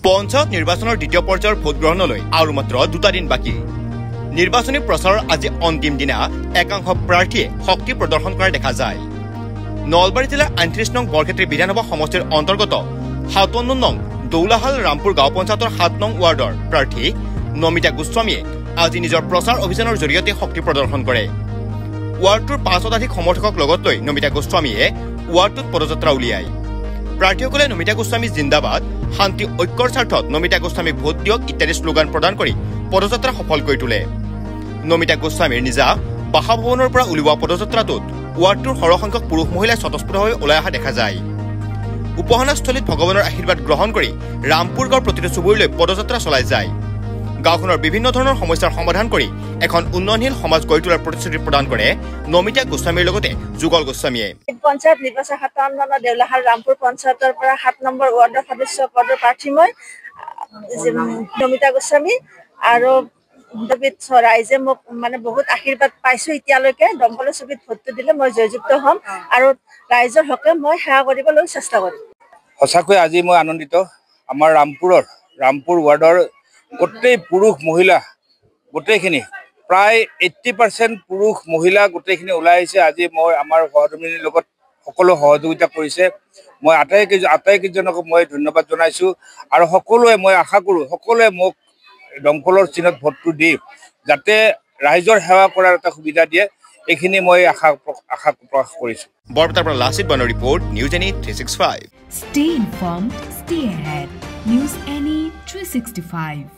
পঞ্চায়ত নিৰ্বাচনৰ দ্বিতীয় পৰ্যায়ৰ ভোট গ্ৰহণলৈ আৰু মাত্ৰ 2টা দিন বাকী নিৰ্বাচনী প্ৰচাৰৰ আজি অন্তিম দিনা একাংশ প্ৰাৰ্থীয়ে শক্তি প্ৰদৰ্শন কৰা দেখা যায় নলবাৰী জিলাৰ 38 নং বৰক্ষেত্ৰী বিধানসভা সমষ্টিৰ অন্তৰ্গত 57 নং দৌলাহাল ৰামপুৰ গাঁও পঞ্চায়তৰ 7 নং ৱাৰ্ডৰ প্ৰাৰ্থী নমিতা গোস্বামীয়ে আজি নিজৰ প্ৰচাৰ অভিযানৰ জৰিয়তে শক্তি প্ৰদৰ্শন কৰে ৱাৰ্ডটোৰ 5 শতাধিক সমৰ্থকক লগত লৈ নমিতা গোস্বামীয়ে ৱাৰ্ডটোত পদযাত্ৰা উলিয়ায় প্ৰাৰ্থীসকলে নমিতা গোস্বামী জিন্দাবাদ শান্তি ঐক্যৰ স্বাৰ্থত নমিতা গোস্বামীক ভোট দিয়ক ইত্যাদি শ্লোগান প্ৰদান কৰি পদযাত্ৰা সফল কৰি তোলে নমিতা গোস্বামীৰ নিজা বাসভৱনৰ পৰা উলিওৱা পদযাত্ৰাটোত ৱাৰ্ডটোৰ সৰহসংখ্যক পুৰুষ মহিলাই স্বতঃস্ফূৰ্তভাৱে ওলাই অহা দেখা যায় উপহানাস্থলীত ভগৱানৰ আশীৰ্বাদ গ্ৰহণ কৰি ৰামপুৰ গাঁৱৰ প্ৰতিটো চুবুৰীলৈ পদযাত্ৰা চলাই যায় গাঁওখনৰ বিভিন্ন ধৰণৰ সমস্যাৰ সমাধান কৰি এখন উন্নয়নশীল সমাজ গঢ়ি তোলাৰ প্ৰতিশ্ৰুতি প্ৰদান কৰে নমিতা গোস্বামীৰ লগতে যুগল গোস্বামীয়ে পঞ্চায়ত নিৰ্বাচন 57 নং দেউলাহাল ৰামপুৰ পঞ্চায়তৰ পৰা 7 নম্বৰ ৱাৰ্ডৰ সদস্য পদৰ প্ৰাৰ্থী মই নমিতা গোস্বামী আৰু ৰাইজে মোক মানে বহুত আশীৰ্বাদ পাইছো এতিয়ালৈকে দমকলৰ ছবিত ভোটটো দিলে মই জয়যুক্ত হ'ম আৰু ৰাইজৰ হকে মই সেৱা কৰিবলৈ চেষ্টা কৰিম সঁচাকৈ আজি মই আনন্দিত আমাৰ ৰামপুৰ ৱাৰ্ডৰ গোটেই পুৰুষ মহিলা গোটেইখিনি প্ৰায় 80% পুৰুষ মহিলা গোটেইখিনি ওলাই আহিছে আজি মই আমাৰ সহকৰ্মীৰ লগত সকলো সহযোগিতা কৰিছে মই আটাইকেইজনক মই ধন্যবাদ জনাইছো আৰু সকলোৱে মই আশা কৰো সকলোৱে মোক দমকলৰ চিনত ভোটটো দি যাতে ৰাইজৰ সেৱা কৰাৰ এটা সুবিধা দিয়ে এইখিনি মই আশা প্ৰকাশ কৰিছো বৰপেটাৰ পৰা লাচিত বানৰ report news any 365 Stay informed, stay ahead. News Any 365